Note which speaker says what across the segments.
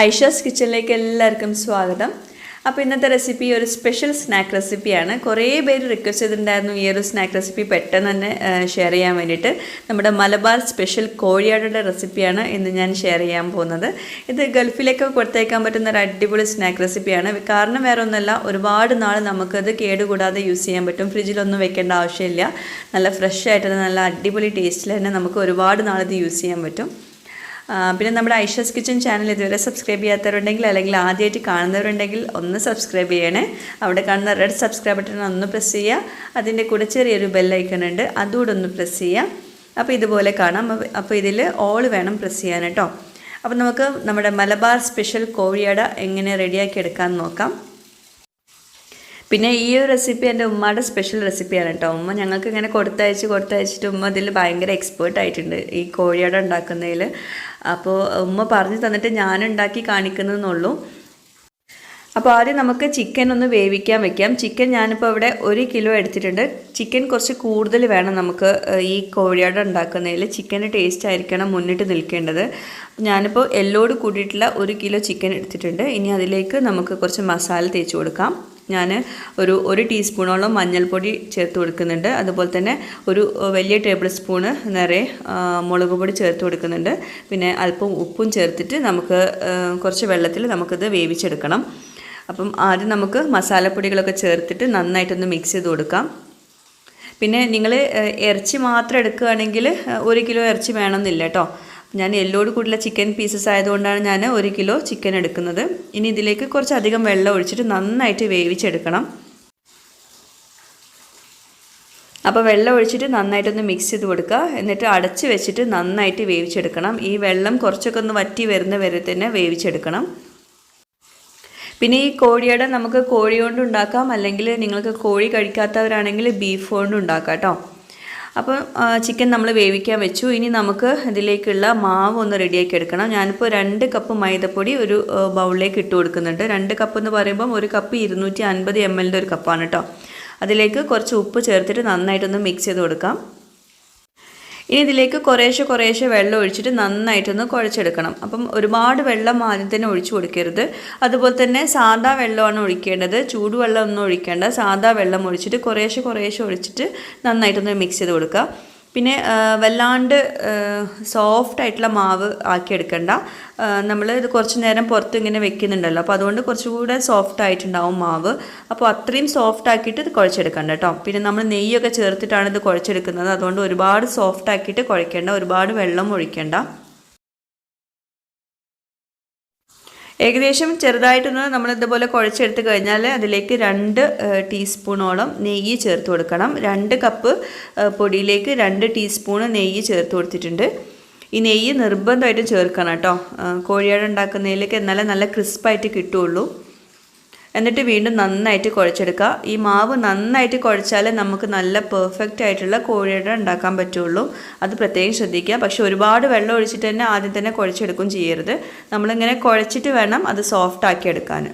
Speaker 1: ഐഷാസ് കിച്ചണിലേക്ക് എല്ലാവർക്കും സ്വാഗതം. അപ്പോൾ ഇന്നത്തെ റെസിപ്പി ഒരു സ്പെഷ്യൽ സ്നാക്ക് റെസിപ്പിയാണ്. കുറേ പേര് റിക്വസ്റ്റ് ചെയ്തിട്ടുണ്ടായിരുന്നു ഈ ഒരു സ്നാക്ക് റെസിപ്പി പെട്ടെന്ന് തന്നെ ഷെയർ ചെയ്യാൻ വേണ്ടിയിട്ട്. നമ്മുടെ മലബാർ സ്പെഷ്യൽ കോഴിയാടയുടെ റെസിപ്പിയാണ് ഇന്ന് ഞാൻ ഷെയർ ചെയ്യാൻ പോകുന്നത്. ഇത് ഗൾഫിലേക്ക് കൊടുത്തേക്കാൻ പറ്റുന്ന ഒരു അടിപൊളി സ്നാക്ക് റെസിപ്പിയാണ്. കാരണം വേറെ ഒന്നുമല്ല, ഒരുപാട് നാൾ നമുക്കത് കേടുകൂടാതെ യൂസ് ചെയ്യാൻ പറ്റും. ഫ്രിഡ്ജിലൊന്നും വെക്കേണ്ട ആവശ്യമില്ല. നല്ല ഫ്രഷ് ആയിട്ട് നല്ല അടിപൊളി ടേസ്റ്റിൽ തന്നെ നമുക്ക് ഒരുപാട് നാളിത് യൂസ് ചെയ്യാൻ പറ്റും. പിന്നെ നമ്മുടെ ഐഷാസ് കിച്ചൺ ചാനൽ ഇതുവരെ സബ്സ്ക്രൈബ് ചെയ്യാത്തവരുണ്ടെങ്കിൽ അല്ലെങ്കിൽ ആദ്യമായിട്ട് കാണുന്നവരുണ്ടെങ്കിൽ ഒന്ന് സബ്സ്ക്രൈബ് ചെയ്യണേ. അവിടെ കാണുന്ന റെഡ് സബ്സ്ക്രൈബ് ബട്ടൺ ഒന്ന് പ്രസ് ചെയ്യുക. അതിൻ്റെ കൂടെ ചെറിയൊരു ബെല്ലൈക്കൺ ഉണ്ട്, അതുകൂടെ ഒന്ന് പ്രസ് ചെയ്യുക. അപ്പോൾ ഇതുപോലെ കാണാം. അപ്പോൾ ഇതിൽ ഓൾ വേണം പ്രസ് ചെയ്യാൻ കേട്ടോ. അപ്പോൾ നമുക്ക് നമ്മുടെ മലബാർ സ്പെഷ്യൽ കോഴിയട എങ്ങനെ റെഡിയാക്കി എടുക്കാമെന്ന് നോക്കാം. പിന്നെ ഈ ഒരു റെസിപ്പി എൻ്റെ ഉമ്മയുടെ സ്പെഷ്യൽ റെസിപ്പിയാണ് കേട്ടോ. ഉമ്മ ഞങ്ങൾക്ക് ഇങ്ങനെ കൊടുത്തയച്ചിട്ട് ഉമ്മ ഇതിൽ ഭയങ്കര എക്സ്പേർട്ട് ആയിട്ടുണ്ട് ഈ കോഴിയട ഉണ്ടാക്കുന്നതിൽ. അപ്പോൾ ഉമ്മ പറഞ്ഞു തന്നിട്ട് ഞാൻ ഉണ്ടാക്കി കാണിക്കുന്നതെന്നുള്ളൂ. അപ്പോൾ ആദ്യം നമുക്ക് ചിക്കൻ ഒന്ന് വേവിക്കാൻ വെക്കാം. ചിക്കൻ ഞാനിപ്പോൾ ഇവിടെ 1 കിലോ എടുത്തിട്ടുണ്ട്. ചിക്കൻ കുറച്ച് കൂടുതൽ വേണം നമുക്ക് ഈ കോഴിയട ഉണ്ടാക്കുന്നതിൽ. ചിക്കൻ്റെ ടേസ്റ്റ് ആയിരിക്കണം മുന്നിട്ട് നിൽക്കേണ്ടത്. ഞാനിപ്പോൾ എല്ലോട് കൂടിയിട്ടുള്ള 1 കിലോ ചിക്കൻ എടുത്തിട്ടുണ്ട്. ഇനി അതിലേക്ക് നമുക്ക് കുറച്ച് മസാല തേച്ച് കൊടുക്കാം. ഞാൻ ഒരു ടീസ്പൂണോളം മഞ്ഞൾപ്പൊടി ചേർത്ത് കൊടുക്കുന്നുണ്ട്. അതുപോലെ തന്നെ ഒരു വലിയ ടേബിൾ സ്പൂണ് നിറയെ മുളക് പൊടി ചേർത്ത് കൊടുക്കുന്നുണ്ട്. പിന്നെ അല്പം ഉപ്പും ചേർത്തിട്ട് നമുക്ക് കുറച്ച് വെള്ളത്തിൽ നമുക്കിത് വേവിച്ചെടുക്കണം. അപ്പം ആദ്യം നമുക്ക് മസാലപ്പൊടികളൊക്കെ ചേർത്തിട്ട് നന്നായിട്ടൊന്ന് മിക്സ് ചെയ്ത് കൊടുക്കാം. പിന്നെ നിങ്ങൾ ഇറച്ചി മാത്രം എടുക്കുകയാണെങ്കിൽ 1 കിലോ ഇറച്ചി വേണമെന്നില്ല കേട്ടോ. ഞാൻ എല്ലോട് കൂടുതലുള്ള ചിക്കൻ പീസസ് ആയതുകൊണ്ടാണ് ഞാൻ 1 കിലോ ചിക്കൻ എടുക്കുന്നത്. ഇനി ഇതിലേക്ക് കുറച്ചധികം വെള്ളം ഒഴിച്ചിട്ട് നന്നായിട്ട് വേവിച്ചെടുക്കണം. അപ്പോൾ വെള്ളം ഒഴിച്ചിട്ട് നന്നായിട്ടൊന്ന് മിക്സ് ചെയ്ത് കൊടുക്കുക. എന്നിട്ട് അടച്ച് വെച്ചിട്ട് നന്നായിട്ട് വേവിച്ചെടുക്കണം. ഈ വെള്ളം കുറച്ചൊക്കെ ഒന്ന് വറ്റി വരുന്ന വരെ തന്നെ വേവിച്ചെടുക്കണം. പിന്നെ ഈ കോഴിയട നമുക്ക് കോഴി കൊണ്ട് ഉണ്ടാക്കാം, അല്ലെങ്കിൽ നിങ്ങൾക്ക് കോഴി കഴിക്കാത്തവരാണെങ്കിൽ ബീഫ് കൊണ്ട് ഉണ്ടാക്കാം കേട്ടോ. അപ്പോൾ ചിക്കൻ നമ്മൾ വേവിക്കാൻ വെച്ചു. ഇനി നമുക്ക് ഇതിലേക്കുള്ള മാവ് ഒന്ന് റെഡിയാക്കി എടുക്കണം. ഞാനിപ്പോൾ 2 കപ്പ് മൈദപ്പൊടി ഒരു ബൗളിലേക്ക് ഇട്ട് കൊടുക്കുന്നുണ്ട്. 2 കപ്പ് എന്ന് പറയുമ്പം 1 കപ്പ് 250 ml ഒരു കപ്പാണ് കേട്ടോ. അതിലേക്ക് കുറച്ച് ഉപ്പ് ചേർത്തിട്ട് നന്നായിട്ടൊന്ന് മിക്സ് ചെയ്ത് കൊടുക്കാം. ഇനി ഇതിലേക്ക് കുറേശ്ശെ വെള്ളം ഒഴിച്ചിട്ട് നന്നായിട്ടൊന്ന് കുഴച്ചെടുക്കണം. അപ്പം ഒരുപാട് വെള്ളം ആദ്യം തന്നെ ഒഴിച്ചു കൊടുക്കരുത്. അതുപോലെ തന്നെ സാദാ വെള്ളമാണ് ഒഴിക്കേണ്ടത്. ചൂടുവെള്ളം ഒന്നും ഒഴിക്കേണ്ട. സാദാ വെള്ളം ഒഴിച്ചിട്ട് കുറേശ്ശെ ഒഴിച്ചിട്ട് നന്നായിട്ടൊന്ന് മിക്സ് ചെയ്ത് കൊടുക്കുക. പിന്നെ വല്ലാണ്ട് സോഫ്റ്റ് ആയിട്ടുള്ള മാവ് ആക്കിയെടുക്കണ്ട. നമ്മൾ ഇത് കുറച്ച് നേരം പുറത്ത് ഇങ്ങനെ വെക്കുന്നുണ്ടല്ലോ, അപ്പോൾ അതുകൊണ്ട് കുറച്ചുകൂടെ സോഫ്റ്റ് ആയിട്ടുണ്ടാവും മാവ്. അപ്പോൾ അത്രയും സോഫ്റ്റ് ആക്കിയിട്ട് ഇത് കുഴച്ചെടുക്കണ്ട കേട്ടോ. പിന്നെ നമ്മൾ നെയ്യൊക്കെ ചേർത്തിട്ടാണ് ഇത് കുഴച്ചെടുക്കുന്നത്. അതുകൊണ്ട് ഒരുപാട് സോഫ്റ്റ് ആക്കിയിട്ട് കുഴക്കേണ്ട, ഒരുപാട് വെള്ളം ഒഴിക്കേണ്ട. ഏകദേശം ചെറുതായിട്ടൊന്ന് നമ്മൾ ഇതുപോലെ കുഴച്ചെടുത്ത് കഴിഞ്ഞാൽ അതിലേക്ക് 2 ടീസ്പൂണോളം നെയ്യ് ചേർത്ത് കൊടുക്കണം. 2 കപ്പ് പൊടിയിലേക്ക് 2 ടീസ്പൂണ് നെയ്യ് ചേർത്ത് കൊടുത്തിട്ടുണ്ട്. ഈ നെയ്യ് നിർബന്ധമായിട്ടും ചേർക്കണം കേട്ടോ. കോഴിയട ഉണ്ടാക്കുന്നതിലേക്ക് എന്നാലേ നല്ല ക്രിസ്പായിട്ട് കിട്ടുകയുള്ളൂ. എന്നിട്ട് വീണ്ടും നന്നായിട്ട് കുഴച്ചെടുക്കുക. ഈ മാവ് നന്നായിട്ട് കുഴച്ചാൽ നമുക്ക് നല്ല പെർഫെക്റ്റ് ആയിട്ടുള്ള കോഴിയട ഉണ്ടാക്കാൻ പറ്റുള്ളൂ. അത് പ്രത്യേകം ശ്രദ്ധിക്കുക. പക്ഷെ ഒരുപാട് വെള്ളം ഒഴിച്ചിട്ട് തന്നെ ആദ്യം തന്നെ കുഴച്ചെടുക്കും ചെയ്യരുത്. നമ്മളിങ്ങനെ കുഴച്ചിട്ട് വേണം അത് സോഫ്റ്റ് ആക്കി എടുക്കാൻ.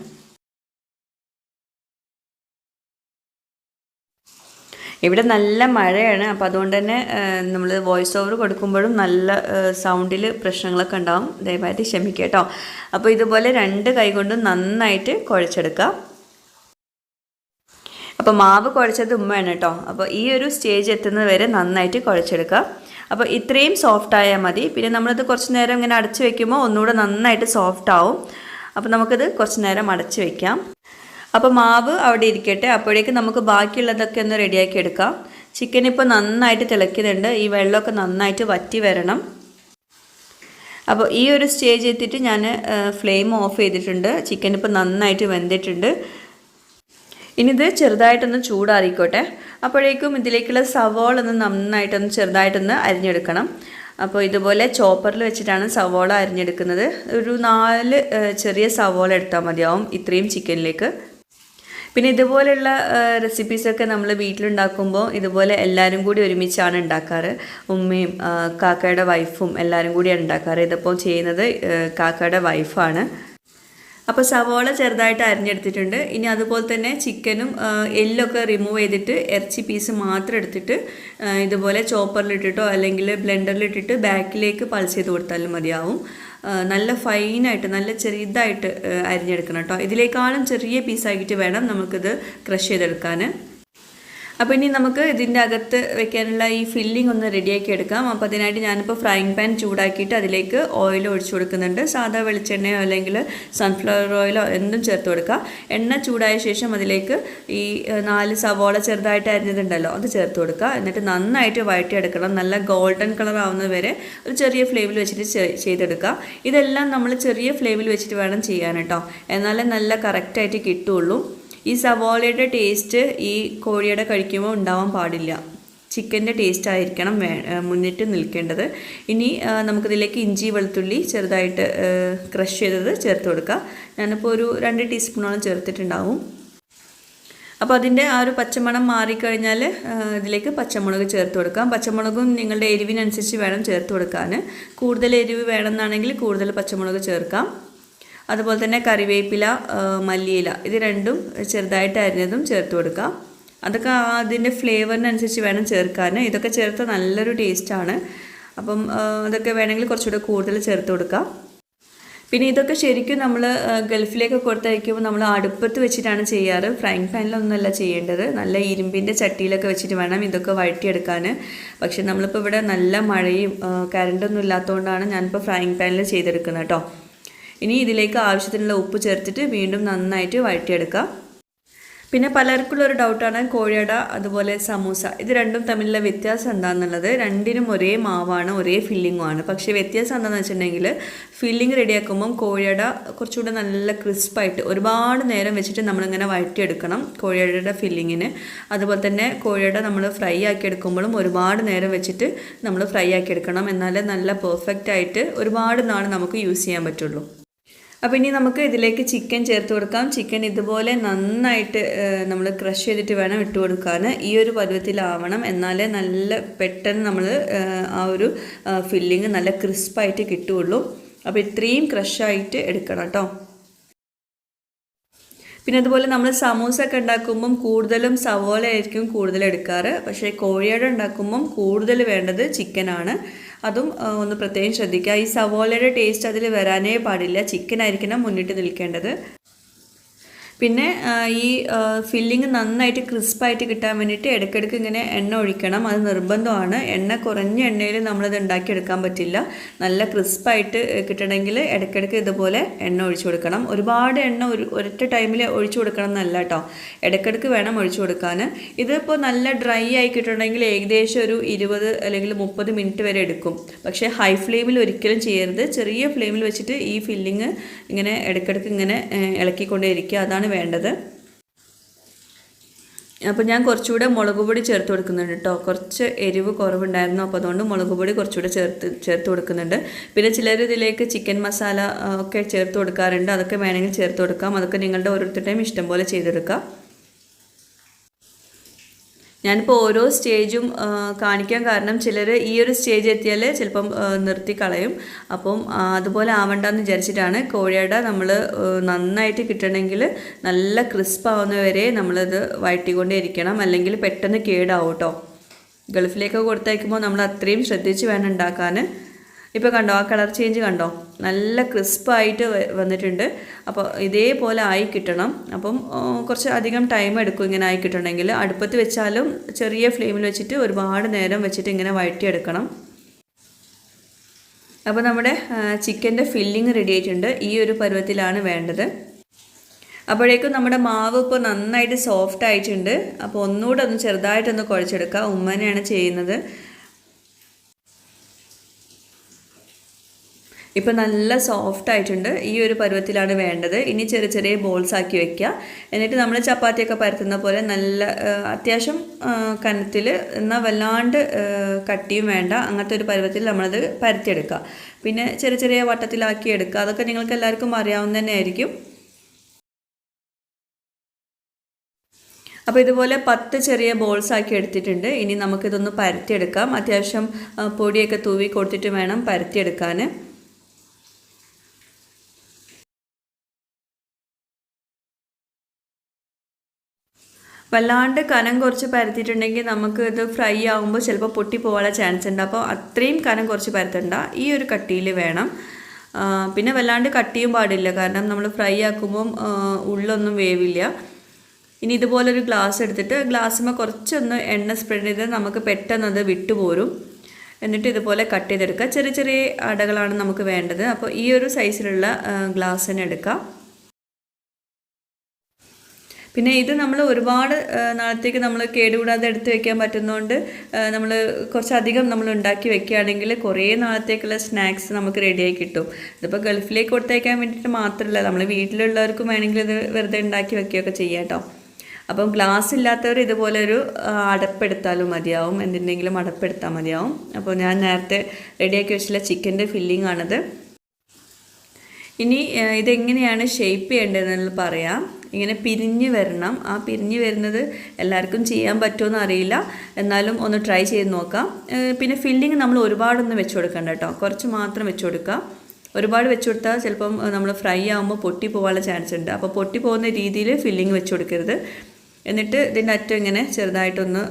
Speaker 1: ഇവിടെ നല്ല മഴയാണ്. അപ്പോൾ അതുകൊണ്ട് തന്നെ നമ്മൾ വോയിസ് ഓവർ കൊടുക്കുമ്പോഴും നല്ല സൗണ്ടിൽ പ്രശ്നങ്ങളൊക്കെ ഉണ്ടാവും. ദയവായിട്ട് ക്ഷമിക്കുക കേട്ടോ. അപ്പോൾ ഇതുപോലെ 2 കൈ കൊണ്ടും നന്നായിട്ട് കുഴച്ചെടുക്കുക. അപ്പോൾ മാവ് കുഴച്ചത് ഉമ്മയാണ് കേട്ടോ. അപ്പോൾ ഈ ഒരു സ്റ്റേജ് എത്തുന്നത് വരെ നന്നായിട്ട് കുഴച്ചെടുക്കുക. അപ്പോൾ ഇത്രയും സോഫ്റ്റ് ആയാൽ മതി. പിന്നെ നമ്മളത് കുറച്ച് നേരം ഇങ്ങനെ അടച്ച് വെക്കുമ്പോൾ ഒന്നുകൂടെ നന്നായിട്ട് സോഫ്റ്റ് ആവും. അപ്പോൾ നമുക്കത് കുറച്ച് നേരം അടച്ച് വെക്കാം. അപ്പോൾ മാവ് അവിടെ ഇരിക്കട്ടെ. അപ്പോഴേക്ക് നമുക്ക് ബാക്കിയുള്ളതൊക്കെ ഒന്ന് റെഡിയാക്കി എടുക്കാം. ചിക്കൻ ഇപ്പോൾ നന്നായിട്ട് തിളയ്ക്കുന്നുണ്ട്. ഈ വെള്ളമൊക്കെ നന്നായിട്ട് വറ്റി വരണം. അപ്പോൾ ഈ ഒരു സ്റ്റേജ് എത്തിയിട്ട് ഞാൻ ഫ്ലെയിം ഓഫ് ചെയ്തിട്ടുണ്ട്. ചിക്കൻ ഇപ്പോൾ നന്നായിട്ട് വെന്തിട്ടുണ്ട്. ഇനി ഇത് ചെറുതായിട്ടൊന്ന് ചൂടാറിക്കോട്ടെ. അപ്പോഴേക്കും ഇതിലേക്കുള്ള സവോള ഒന്ന് നന്നായിട്ടൊന്ന് ചെറുതായിട്ടൊന്ന് അരിഞ്ഞെടുക്കണം. അപ്പോൾ ഇതുപോലെ ചോപ്പറിൽ വെച്ചിട്ടാണ് സവോള അരിഞ്ഞെടുക്കുന്നത്. ഒരു 4 ചെറിയ സവോള എടുത്താൽ മതിയാവും ഇത്രയും ചിക്കനിലേക്ക്. പിന്നെ ഇതുപോലെയുള്ള റെസിപ്പീസൊക്കെ നമ്മൾ വീട്ടിലുണ്ടാക്കുമ്പോൾ ഇതുപോലെ എല്ലാവരും കൂടി ഒരുമിച്ചാണ് ഉണ്ടാക്കാറ്. ഉമ്മയും കാക്കയുടെ വൈഫും എല്ലാവരും കൂടിയാണ് ഉണ്ടാക്കാറ്. ഇതിപ്പോൾ ചെയ്യുന്നത് കാക്കയുടെ വൈഫാണ്. അപ്പോൾ സവോള ചെറുതായിട്ട് അരിഞ്ഞെടുത്തിട്ടുണ്ട്. ഇനി അതുപോലെ തന്നെ ചിക്കനും എല്ലൊക്കെ റിമൂവ് ചെയ്തിട്ട് ഇറച്ചി പീസ് മാത്രം എടുത്തിട്ട് ഇതുപോലെ ചോപ്പറിലിട്ടിട്ടോ അല്ലെങ്കിൽ ബ്ലെൻഡറിലിട്ടിട്ട് ബാക്കിലേക്ക് പൾസ് ചെയ്ത് കൊടുത്താലും മതിയാവും. നല്ല ഫൈനായിട്ട് നല്ല ചെറുതായിട്ട് അരിഞ്ഞെടുക്കണം കേട്ടോ. ഇതിലേക്കാളും ചെറിയ പീസാക്കിയിട്ട് വേണം നമുക്കിത് ക്രഷ് ചെയ്തെടുക്കാൻ. അപ്പോൾ ഇനി നമുക്ക് ഇതിൻ്റെ അകത്ത് വെക്കാനുള്ള ഈ ഫില്ലിംഗ് ഒന്ന് റെഡിയാക്കി എടുക്കാം. അപ്പോൾ അതിനായിട്ട് ഞാനിപ്പോൾ ഫ്രൈങ് പാൻ ചൂടാക്കിയിട്ട് അതിലേക്ക് ഓയിൽ ഒഴിച്ചു കൊടുക്കുന്നുണ്ട്. സാധാ വെളിച്ചെണ്ണയോ അല്ലെങ്കിൽ സൺഫ്ലവർ ഓയിലോ എന്തും ചേർത്ത് കൊടുക്കുക. എണ്ണ ചൂടായ ശേഷം അതിലേക്ക് ഈ 4 സവോള ചെറുതായിട്ട് അരിഞ്ഞതുണ്ടല്ലോ അത് ചേർത്ത് കൊടുക്കുക. എന്നിട്ട് നന്നായിട്ട് വഴറ്റിയെടുക്കണം. നല്ല ഗോൾഡൻ കളർ ആവുന്നത് വരെ ഒരു ചെറിയ ഫ്ലെയിമിൽ വെച്ചിട്ട് ചെയ്തെടുക്കുക. ഇതെല്ലാം നമ്മൾ ചെറിയ ഫ്ലെയിമിൽ വെച്ചിട്ട് വേണം ചെയ്യാൻ കേട്ടോ, എന്നാലേ നല്ല കറക്റ്റായിട്ട് കിട്ടുള്ളൂ. ഈ സവോളയുടെ ടേസ്റ്റ് ഈ കോഴിയുടെ കഴിക്കുമ്പോൾ ഉണ്ടാവാൻ പാടില്ല. ചിക്കൻ്റെ ടേസ്റ്റ് ആയിരിക്കണം മുന്നിട്ട് നിൽക്കേണ്ടത്. ഇനി നമുക്കിതിലേക്ക് ഇഞ്ചി വെളുത്തുള്ളി ചെറുതായിട്ട് ക്രഷ് ചെയ്തത് ചേർത്ത് കൊടുക്കുക. ഞാനിപ്പോൾ ഒരു 2 ടീസ്പൂണോളം ചേർത്തിട്ടുണ്ടാവും. അപ്പോൾ അതിൻ്റെ ആ ഒരു പച്ചമണം മാറിക്കഴിഞ്ഞാൽ ഇതിലേക്ക് പച്ചമുളക് ചേർത്ത് കൊടുക്കാം. പച്ചമുളകും നിങ്ങളുടെ എരിവിനനുസരിച്ച് വേണം ചേർത്ത് കൊടുക്കാൻ. കൂടുതൽ എരിവ് വേണമെന്നാണെങ്കിൽ കൂടുതൽ പച്ചമുളക് ചേർക്കാം. അതുപോലെ തന്നെ കറിവേപ്പില, മല്ലിയില ഇത് രണ്ടും ചെറുതായിട്ട് അരിഞ്ഞതും ചേർത്ത് കൊടുക്കാം. അതൊക്കെ അതിൻ്റെ ഫ്ലേവറിനനുസരിച്ച് വേണം ചേർക്കാൻ. ഇതൊക്കെ ചേർത്ത് നല്ലൊരു ടേസ്റ്റാണ്. അപ്പം അതൊക്കെ വേണമെങ്കിൽ കുറച്ചുകൂടെ കൂടുതൽ ചേർത്ത് കൊടുക്കാം. പിന്നെ ഇതൊക്കെ ശരിക്കും നമ്മൾ ഗൾഫിലേക്ക് കൊടുത്തയക്കുമ്പോൾ നമ്മൾ അടുപ്പത്ത് വെച്ചിട്ടാണ് ചെയ്യാറ്. ഫ്രൈങ് പാനിലൊന്നുമല്ല ചെയ്യേണ്ടത്. നല്ല ഇരുമ്പിൻ്റെ ചട്ടിയിലൊക്കെ വെച്ചിട്ട് വേണം ഇതൊക്കെ വഴറ്റിയെടുക്കാൻ. പക്ഷെ നമ്മളിപ്പോൾ ഇവിടെ നല്ല മഴയും കറണ്ടൊന്നും ഇല്ലാത്തതുകൊണ്ടാണ് ഞാനിപ്പോൾ ഫ്രൈങ് പാനിൽ ചെയ്തെടുക്കുന്നത് കേട്ടോ. ഇനി ഇതിലേക്ക് ആവശ്യത്തിനുള്ള ഉപ്പ് ചേർത്തിട്ട് വീണ്ടും നന്നായിട്ട് വഴറ്റിയെടുക്കാം. പിന്നെ പലർക്കുള്ളൊരു ഡൗട്ടാണ് കോഴിയട അതുപോലെ സമൂസ ഇത് രണ്ടും തമ്മിലുള്ള വ്യത്യാസം എന്താണെന്നുള്ളത്. രണ്ടിനും ഒരേ മാവാണ്, ഒരേ ഫില്ലിങ്ങുമാണ്. പക്ഷേ വ്യത്യാസം എന്താണെന്ന് വെച്ചിട്ടുണ്ടെങ്കിൽ ഫില്ലിങ് റെഡിയാക്കുമ്പം കോഴിയട കുറച്ചുകൂടെ നല്ല ക്രിസ്പായിട്ട് ഒരുപാട് നേരം വെച്ചിട്ട് നമ്മളിങ്ങനെ വഴറ്റിയെടുക്കണം കോഴിയടയുടെ ഫില്ലിങ്ങിന്. അതുപോലെ തന്നെ കോഴിയട നമ്മൾ ഫ്രൈ ആക്കി എടുക്കുമ്പോഴും ഒരുപാട് നേരം വെച്ചിട്ട് നമ്മൾ ഫ്രൈ ആക്കി എടുക്കണം. എന്നാലേ നല്ല പെർഫെക്റ്റ് ആയിട്ട് ഒരുപാട് നാൾ നമുക്ക് യൂസ് ചെയ്യാൻ പറ്റുള്ളൂ. അപ്പോൾ ഇനി നമുക്ക് ഇതിലേക്ക് ചിക്കൻ ചേർത്ത് കൊടുക്കാം. ചിക്കൻ ഇതുപോലെ നന്നായിട്ട് നമ്മൾ ക്രഷ് ചെയ്തിട്ട് വേണം ഇട്ട് കൊടുക്കാൻ. ഈ ഒരു പരുവത്തിലാവണം, എന്നാലേ നല്ല പെട്ടെന്ന് നമ്മൾ ആ ഒരു ഫില്ലിങ് നല്ല ക്രിസ്പായിട്ട് കിട്ടുകയുള്ളൂ. അപ്പോൾ ഇത്രയും ക്രഷായിട്ട് എടുക്കണം കേട്ടോ. പിന്നെ അതുപോലെ നമ്മൾ സമൂസ ഒക്കെ ഉണ്ടാക്കുമ്പം കൂടുതലും സവോള ആയിരിക്കും കൂടുതൽ എടുക്കാറ്. പക്ഷേ കോഴിയട ഉണ്ടാക്കുമ്പം കൂടുതൽ വേണ്ടത് ചിക്കനാണ്. അതും ഒന്ന് പ്രത്യേകം ശ്രദ്ധിക്കുക. ഈ സവോളയുടെ ടേസ്റ്റ് അതിൽ വരാനേ പാടില്ല. ചിക്കനായിരിക്കണം മുന്നിട്ട് നിൽക്കേണ്ടത്. പിന്നെ ഈ ഫില്ലിങ് നന്നായിട്ട് ക്രിസ്പായിട്ട് കിട്ടാൻ വേണ്ടിയിട്ട് ഇടയ്ക്കിടയ്ക്ക് ഇങ്ങനെ എണ്ണ ഒഴിക്കണം. അത് നിർബന്ധമാണ്. എണ്ണ കുറഞ്ഞ എണ്ണയിൽ നമ്മളിത് ഉണ്ടാക്കിയെടുക്കാൻ പറ്റില്ല. നല്ല ക്രിസ്പായിട്ട് കിട്ടണമെങ്കിൽ ഇടയ്ക്കിടയ്ക്ക് ഇതുപോലെ എണ്ണ ഒഴിച്ചു കൊടുക്കണം. ഒരുപാട് എണ്ണ ഒരൊറ്റ ടൈമിൽ ഒഴിച്ചു കൊടുക്കണം എന്നല്ല കേട്ടോ, ഇടയ്ക്കിടയ്ക്ക് വേണം ഒഴിച്ചു കൊടുക്കാൻ. ഇതിപ്പോൾ നല്ല ഡ്രൈ ആയി കിട്ടണമെങ്കിൽ ഏകദേശം ഒരു 20 അല്ലെങ്കിൽ 30 മിനിറ്റ് വരെ എടുക്കും. പക്ഷേ ഹൈ ഫ്ലെയിമിൽ ഒരിക്കലും ചെയ്യരുത്. ചെറിയ ഫ്ലെയിമിൽ വെച്ചിട്ട് ഈ ഫില്ലിങ് ഇങ്ങനെ ഇടയ്ക്കിടയ്ക്ക് ഇങ്ങനെ ഇളക്കിക്കൊണ്ടേയിരിക്കുക. അതാണ് വേണ്ടത്. അപ്പോൾ ഞാൻ കുറച്ചുകൂടെ മുളക് പൊടി ചേർത്ത് കൊടുക്കുന്നുണ്ട് കേട്ടോ. കുറച്ച് എരിവ് കുറവുണ്ടായിരുന്നു, അപ്പോൾ അതുകൊണ്ട് മുളക് പൊടി കുറച്ചുകൂടെ ചേർത്ത് കൊടുക്കുന്നുണ്ട്. പിന്നെ ചിലർ ഇതിലേക്ക് ചിക്കൻ മസാല ഒക്കെ ചേർത്ത് കൊടുക്കാറുണ്ട്. അതൊക്കെ വേണമെങ്കിൽ ചേർത്ത് കൊടുക്കാം. അതൊക്കെ നിങ്ങളുടെ ഓരോരുത്തരുടെയും ഇഷ്ടം പോലെ ചെയ്തെടുക്കാം. ഞാനിപ്പോൾ ഓരോ സ്റ്റേജും കാണിക്കാൻ കാരണം ചിലർ ഈ ഒരു സ്റ്റേജ് എത്തിയാൽ ചിലപ്പം നിർത്തി കളയും. അപ്പം അതുപോലെ ആവണ്ടെന്ന് വിചാരിച്ചിട്ടാണ്. കോഴിയട നമ്മൾ നന്നായിട്ട് കിട്ടണമെങ്കിൽ നല്ല ക്രിസ്പാവുന്നവരെ നമ്മളിത് വഴറ്റിക്കൊണ്ടേ ഇരിക്കണം, അല്ലെങ്കിൽ പെട്ടെന്ന് കേടാവും കേട്ടോ. ഗൾഫിലേക്ക് കൊടുത്തയക്കുമ്പോൾ നമ്മൾ അത്രയും ശ്രദ്ധിച്ച് വേണം ഉണ്ടാക്കാൻ. ഇപ്പോൾ കണ്ടോ, ആ കളർ ചേഞ്ച് കണ്ടോ, നല്ല ക്രിസ്പായിട്ട് വന്നിട്ടുണ്ട്. അപ്പോൾ ഇതേപോലെ ആയി കിട്ടണം. അപ്പം കുറച്ച് അധികം ടൈം എടുക്കും ഇങ്ങനെ ആയി കിട്ടണമെങ്കിൽ. അടുപ്പത്ത് വെച്ചാലും ചെറിയ ഫ്ലെയിമിൽ വെച്ചിട്ട് ഒരുപാട് നേരം വെച്ചിട്ട് ഇങ്ങനെ വഴറ്റിയെടുക്കണം. അപ്പോൾ നമ്മുടെ ചിക്കൻ്റെ ഫില്ലിങ് റെഡി ആയിട്ടുണ്ട്. ഈ ഒരു പരുവത്തിലാണ് വേണ്ടത്. അപ്പോഴേക്കും നമ്മുടെ മാവ് ഇപ്പോൾ നന്നായിട്ട് സോഫ്റ്റ് ആയിട്ടുണ്ട്. അപ്പോൾ ഒന്നുകൂടെ ഒന്ന് ചെറുതായിട്ടൊന്ന് കുഴച്ചെടുക്കുക. ഉമ്മനെയാണ് ചെയ്യുന്നത്. ഇപ്പോൾ നല്ല സോഫ്റ്റ് ആയിട്ടുണ്ട്. ഈ ഒരു പരുവത്തിലാണ് വേണ്ടത്. ഇനി ചെറിയ ചെറിയ ബോൾസ് ആക്കി വെക്കുക. എന്നിട്ട് നമ്മൾ ചപ്പാത്തിയൊക്കെ പരത്തുന്ന പോലെ നല്ല അത്യാവശ്യം കനത്തിൽ, എന്നാൽ വല്ലാണ്ട് കട്ടിയും വേണ്ട, അങ്ങനത്തെ ഒരു പരുവത്തിൽ നമ്മളത് പരത്തിയെടുക്കുക. പിന്നെ ചെറിയ ചെറിയ വട്ടത്തിലാക്കി എടുക്കുക. അതൊക്കെ നിങ്ങൾക്ക് എല്ലാവർക്കും അറിയാവുന്ന തന്നെ ആയിരിക്കും. അപ്പോൾ ഇതുപോലെ 10 ചെറിയ ബോൾസ് ആക്കി എടുത്തിട്ടുണ്ട്. ഇനി നമുക്കിതൊന്ന് പരത്തിയെടുക്കാം. അത്യാവശ്യം പൊടിയൊക്കെ തൂവി കൊടുത്തിട്ട് വേണം പരത്തിയെടുക്കാൻ. വല്ലാണ്ട് കനം കുറച്ച് പരത്തിയിട്ടുണ്ടെങ്കിൽ നമുക്ക് ഇത് ഫ്രൈ ആകുമ്പോൾ ചിലപ്പോൾ പൊട്ടി പോകാനുള്ള ചാൻസ് ഉണ്ട്. അപ്പോൾ അത്രയും കനം കുറച്ച് പരത്തണ്ട, ഈ ഒരു കട്ടിയിൽ വേണം. പിന്നെ വല്ലാണ്ട് കട്ടിയും പാടില്ല, കാരണം നമ്മൾ ഫ്രൈ ആക്കുമ്പം ഉള്ളൊന്നും വേവില്ല. ഇനി ഇതുപോലൊരു ഗ്ലാസ് എടുത്തിട്ട് ഗ്ലാസ്സിന്മേൽ കുറച്ചൊന്ന് എണ്ണ സ്പ്രെഡ് ചെയ്ത് നമുക്ക് പെട്ടെന്ന് അത് വിട്ടുപോരും. എന്നിട്ട് ഇതുപോലെ കട്ട് ചെയ്തെടുക്കുക. ചെറിയ ചെറിയ അടകളാണ് നമുക്ക് വേണ്ടത്. അപ്പോൾ ഈ ഒരു സൈസിലുള്ള ഗ്ലാസ് തന്നെ എടുക്കാം. പിന്നെ ഇത് നമ്മൾ ഒരുപാട് നാളത്തേക്ക് നമ്മൾ കേടുകൂടാതെ എടുത്ത് വെക്കാൻ പറ്റുന്നതുകൊണ്ട് നമ്മൾ കുറച്ചധികം നമ്മൾ ഉണ്ടാക്കി വെക്കുകയാണെങ്കിൽ കുറേ നാളത്തേക്കുള്ള സ്നാക്സ് നമുക്ക് റെഡിയായി കിട്ടും. ഇതിപ്പോൾ ഗൾഫിലേക്ക് കൊടുത്തയക്കാൻ വേണ്ടിയിട്ട് മാത്രമല്ല, നമ്മൾ വീട്ടിലുള്ളവർക്കും വേണമെങ്കിൽ ഇത് വെറുതെ ഉണ്ടാക്കി വെക്കുകയൊക്കെ ചെയ്യാം കേട്ടോ. അപ്പം ഗ്ലാസ് ഇല്ലാത്തവർ ഇതുപോലെ ഒരു അടപ്പെടുത്താലും മതിയാവും, എന്തിൻ്റെങ്കിലും അടപ്പെടുത്താൽ മതിയാവും. അപ്പോൾ ഞാൻ നേരത്തെ റെഡിയാക്കി വെച്ചിട്ടുള്ള ചിക്കൻ്റെ ഫില്ലിംഗ് ആണിത്. ഇനി ഇതെങ്ങനെയാണ് ഷേപ്പ് ചെയ്യേണ്ടതെന്നുള്ളത് പറയാം. ഇങ്ങനെ പിരിഞ്ഞ് വരണം. ആ പിരിഞ്ഞ് വരുന്നത് എല്ലാവർക്കും ചെയ്യാൻ പറ്റുമെന്ന് അറിയില്ല, എന്നാലും ഒന്ന് ട്രൈ ചെയ്ത് നോക്കാം. പിന്നെ ഫില്ലിങ് നമ്മൾ ഒരുപാടൊന്നും വെച്ച് കൊടുക്കണ്ട കേട്ടോ, കുറച്ച് മാത്രം വെച്ച് കൊടുക്കുക. ഒരുപാട് വെച്ച് കൊടുത്താൽ ചിലപ്പം നമ്മൾ ഫ്രൈ ആകുമ്പോൾ പൊട്ടി പോകാനുള്ള ചാൻസ് ഉണ്ട്. അപ്പോൾ പൊട്ടി പോകുന്ന രീതിയിൽ ഫില്ലിങ് വെച്ച് കൊടുക്കരുത്. എന്നിട്ട് ഇതിൻ്റെ അറ്റം ഇങ്ങനെ ചെറുതായിട്ടൊന്ന്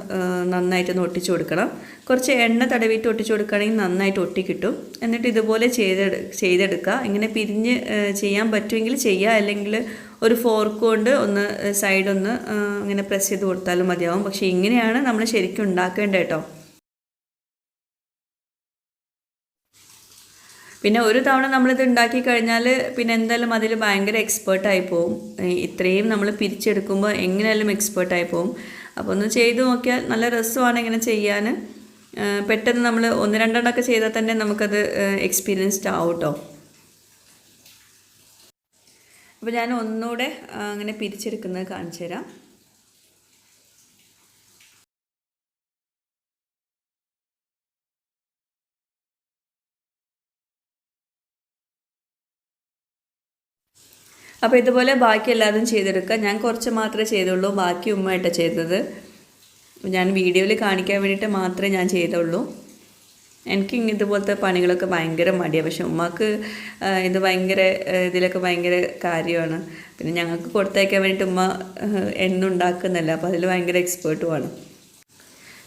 Speaker 1: നന്നായിട്ടൊന്ന് ഒട്ടിച്ചു കൊടുക്കണം. കുറച്ച് എണ്ണ തടവിയിട്ട് ഒട്ടിച്ചു കൊടുക്കുകയാണെങ്കിൽ നന്നായിട്ട് ഒട്ടി കിട്ടും. എന്നിട്ട് ഇതുപോലെ ചെയ്തെടുക്കുക. ഇങ്ങനെ പിരിഞ്ഞ് ചെയ്യാൻ പറ്റുമെങ്കിൽ ചെയ്യുക, അല്ലെങ്കിൽ ഒരു ഫോർക്ക് കൊണ്ട് ഒന്ന് സൈഡൊന്ന് ഇങ്ങനെ പ്രസ് ചെയ്ത് കൊടുത്താലും മതിയാവും. പക്ഷേ ഇങ്ങനെയാണ് നമ്മൾ ശരിക്കും ഉണ്ടാക്കേണ്ടത് കേട്ടോ. പിന്നെ ഒരു തവണ നമ്മളിത് ഉണ്ടാക്കി കഴിഞ്ഞാൽ പിന്നെ എന്തായാലും അതിൽ ഭയങ്കര എക്സ്പേർട്ടായി പോവും. ഇത്രയും നമ്മൾ പിരിച്ചെടുക്കുമ്പോൾ എങ്ങനെയായാലും എക്സ്പേർട്ടായി പോവും. അപ്പോൾ ഒന്ന് ചെയ്ത് നോക്കിയാൽ നല്ല രസമാണ് ഇങ്ങനെ ചെയ്യാൻ. പെട്ടെന്ന് നമ്മൾ ഒന്ന് രണ്ടെണ്ണമൊക്കെ ചെയ്താൽ തന്നെ നമുക്കത് എക്സ്പീരിയൻസ്ഡ് ആവും കേട്ടോ. അപ്പോൾ ഞാൻ ഒന്നുകൂടെ അങ്ങനെ പിരിച്ചെടുക്കുന്നത് കാണിച്ചു തരാം. അപ്പോൾ ഇതുപോലെ ബാക്കി എല്ലാതും ചെയ്തെടുക്കുക. ഞാൻ കുറച്ച് മാത്രമേ ചെയ്തുള്ളൂ, ബാക്കി ഉമ്മയായിട്ടാണ് ചെയ്തത്. ഞാൻ വീഡിയോയിൽ കാണിക്കാൻ വേണ്ടിയിട്ട് മാത്രമേ ഞാൻ ചെയ്തുള്ളൂ. എനിക്ക് ഇതുപോലത്തെ പണികളൊക്കെ ഭയങ്കര മടിയാണ്, പക്ഷെ ഉമ്മക്ക് ഇത് ഭയങ്കര ഇതിലൊക്കെ ഭയങ്കര കാര്യമാണ്. പിന്നെ ഞങ്ങൾക്ക് കൊടുത്തയക്കാൻ വേണ്ടിയിട്ട് ഉമ്മ എന്നും ഉണ്ടാക്കുന്നില്ല, അപ്പോൾ അതിൽ ഭയങ്കര എക്സ്പേർട്ടുമാണ്.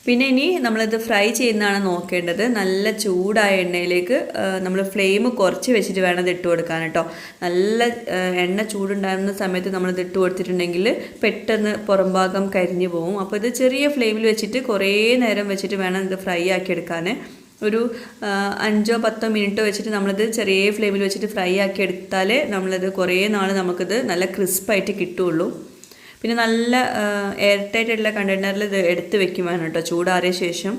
Speaker 1: പിന്നെ ഇനി നമ്മളിത് ഫ്രൈ ചെയ്യുന്നതാണ് നോക്കേണ്ടത്. നല്ല ചൂടായ എണ്ണയിലേക്ക് നമ്മൾ ഫ്ലെയിം കുറച്ച് വെച്ചിട്ട് വേണം ഇത് ഇട്ട് കൊടുക്കാൻ കേട്ടോ. നല്ല എണ്ണ ചൂടുണ്ടാകുന്ന സമയത്ത് നമ്മളിത് ഇട്ട് കൊടുത്തിട്ടുണ്ടെങ്കിൽ പെട്ടെന്ന് പുറം ഭാഗം കരിഞ്ഞു പോകും. അപ്പോൾ ഇത് ചെറിയ ഫ്ലെയിമിൽ വെച്ചിട്ട് കുറേ നേരം വെച്ചിട്ട് വേണം ഇത് ഫ്രൈ ആക്കി എടുക്കാൻ. ഒരു 5-10 മിനിറ്റ് വെച്ചിട്ട് നമ്മളിത് ചെറിയ ഫ്ലെയിമിൽ വെച്ചിട്ട് ഫ്രൈ ആക്കി എടുത്താൽ നമ്മളിത് കുറേ നാൾ നമുക്കിത് നല്ല ക്രിസ്പായിട്ട് കിട്ടുള്ളൂ. പിന്നെ നല്ല എയർ ടൈറ്റ് ആയിട്ടുള്ള കണ്ടെയ്നറിൽ ഇത് എടുത്ത് വെക്കും വേണം കേട്ടോ, ചൂടാറിയ ശേഷം.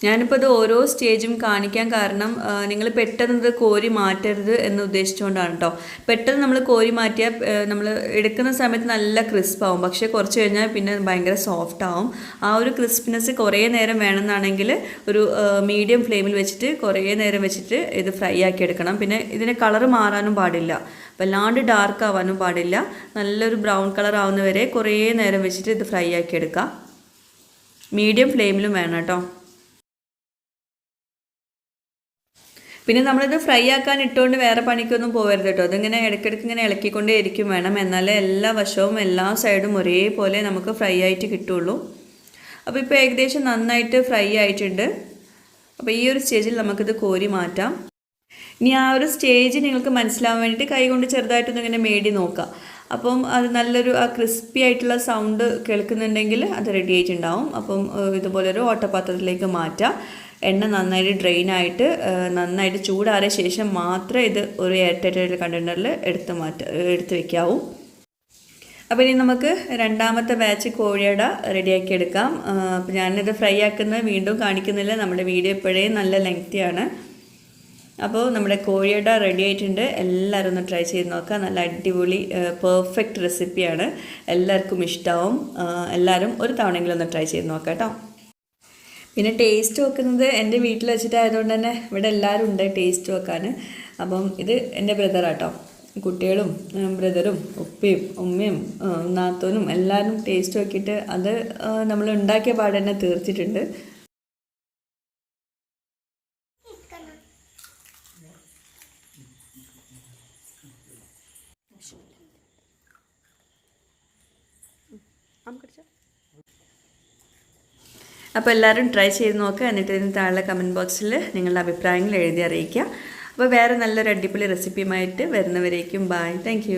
Speaker 1: ഞാനിപ്പോൾ ഇത് ഓരോ സ്റ്റേജും കാണിക്കാൻ കാരണം നിങ്ങൾ പെട്ടെന്ന് ഇത് കോരി മാറ്റരുത് എന്ന് ഉദ്ദേശിച്ചുകൊണ്ടാണ് കേട്ടോ. പെട്ടെന്ന് നമ്മൾ കോരി മാറ്റിയാൽ നമ്മൾ എടുക്കുന്ന സമയത്ത് നല്ല ക്രിസ്പാവും, പക്ഷേ കുറച്ച് കഴിഞ്ഞാൽ പിന്നെ ഭയങ്കര സോഫ്റ്റ് ആവും. ആ ഒരു ക്രിസ്പിനെസ് കുറേ നേരം വേണമെന്നാണെങ്കിൽ ഒരു മീഡിയം ഫ്ലെയിമിൽ വെച്ചിട്ട് കുറേ നേരം വെച്ചിട്ട് ഇത് ഫ്രൈ ആക്കി എടുക്കണം. പിന്നെ ഇതിൻ്റെ കളറ് മാറാനും പാടില്ല, വല്ലാണ്ട് ഡാർക്ക് ആവാനും പാടില്ല. നല്ലൊരു ബ്രൗൺ കളർ ആവുന്നവരെ കുറേ നേരം വെച്ചിട്ട് ഇത് ഫ്രൈ ആക്കി എടുക്കാം. മീഡിയം ഫ്ലെയിമിലും വേണം കേട്ടോ. പിന്നെ നമ്മളിത് ഫ്രൈ ആക്കാൻ ഇട്ടുകൊണ്ട് വേറെ പണിക്കൊന്നും പോകരുത് കേട്ടോ. അതിങ്ങനെ ഇടയ്ക്കിടയ്ക്ക് ഇങ്ങനെ ഇളക്കിക്കൊണ്ടേ ഇരിക്കും വേണം, എന്നാലേ എല്ലാ വശവും എല്ലാ സൈഡും ഒരേപോലെ നമുക്ക് ഫ്രൈ ആയിട്ട് കിട്ടുള്ളൂ. അപ്പോൾ ഇപ്പോൾ ഏകദേശം നന്നായിട്ട് ഫ്രൈ ആയിട്ടുണ്ട്. അപ്പോൾ ഈ ഒരു സ്റ്റേജിൽ നമുക്കിത് കോരി മാറ്റാം. ഇനി ആ ഒരു സ്റ്റേജ് നിങ്ങൾക്ക് മനസ്സിലാവാൻ വേണ്ടിയിട്ട് കൈ കൊണ്ട് ചെറുതായിട്ടൊന്നും ഇങ്ങനെ മേടി നോക്കാം. അപ്പം അത് നല്ലൊരു ആ ക്രിസ്പി ആയിട്ടുള്ള സൗണ്ട് കേൾക്കുന്നുണ്ടെങ്കിൽ അത് റെഡി ആയിട്ടുണ്ടാവും. അപ്പം ഇതുപോലൊരു ഓട്ടപാത്രത്തിലേക്ക് മാറ്റാം. എണ്ണ നന്നായിട്ട് ഡ്രെയിനായിട്ട് നന്നായിട്ട് ചൂടാറിയ ശേഷം മാത്രമേ ഇത് ഒരു എയർ ടൈറ്റ് കണ്ടെയ്നറിൽ എടുത്ത് വെക്കാവൂ. അപ്പോൾ ഇനി നമുക്ക് രണ്ടാമത്തെ ബാച്ച് കോഴിയട റെഡിയാക്കി എടുക്കാം. അപ്പോൾ ഞാനിത് ഫ്രൈ ആക്കുന്നത് വീണ്ടും കാണിക്കുന്നില്ല, നമ്മുടെ വീഡിയോ ഇപ്പോഴേ നല്ല ലെങ്തിയാണ്. അപ്പോൾ നമ്മുടെ കോഴിയട റെഡി ആയിട്ടുണ്ട്. എല്ലാവരും ഒന്ന് ട്രൈ ചെയ്ത് നോക്കുക. നല്ല അടിപൊളി പെർഫെക്റ്റ് റെസിപ്പിയാണ്, എല്ലാവർക്കും ഇഷ്ടമാവും. എല്ലാവരും ഒരു തവണയെങ്കിലും ഒന്ന് ട്രൈ ചെയ്ത് നോക്കാം കേട്ടോ. പിന്നെ ടേസ്റ്റ് വെക്കുന്നത് എൻ്റെ വീട്ടിൽ വെച്ചിട്ടായതുകൊണ്ട് തന്നെ ഇവിടെ എല്ലാവരും ഉണ്ട് ടേസ്റ്റ് വെക്കാൻ. അപ്പം ഇത് എൻ്റെ ബ്രദറാട്ടോ, കുട്ടികളും ബ്രദറും ഉപ്പയും ഉമ്മയും നാത്തൂനും എല്ലാവരും ടേസ്റ്റ് നോക്കിയിട്ട് അത് നമ്മൾ ഉണ്ടാക്കിയ പാട് തന്നെ തീർത്തിട്ടുണ്ട്. അപ്പോൾ എല്ലാവരും ട്രൈ ചെയ്ത് നോക്കുക. എന്നിട്ട് ഇതിന് താഴെ കമൻറ്റ് ബോക്സിൽ നിങ്ങളുടെ അഭിപ്രായങ്ങൾ എഴുതി അറിയിക്കുക. അപ്പോൾ വേറെ നല്ലൊരു അടിപൊളി റെസിപ്പിയുമായിട്ട് വരുന്നവരേക്കും ബൈ. താങ്ക്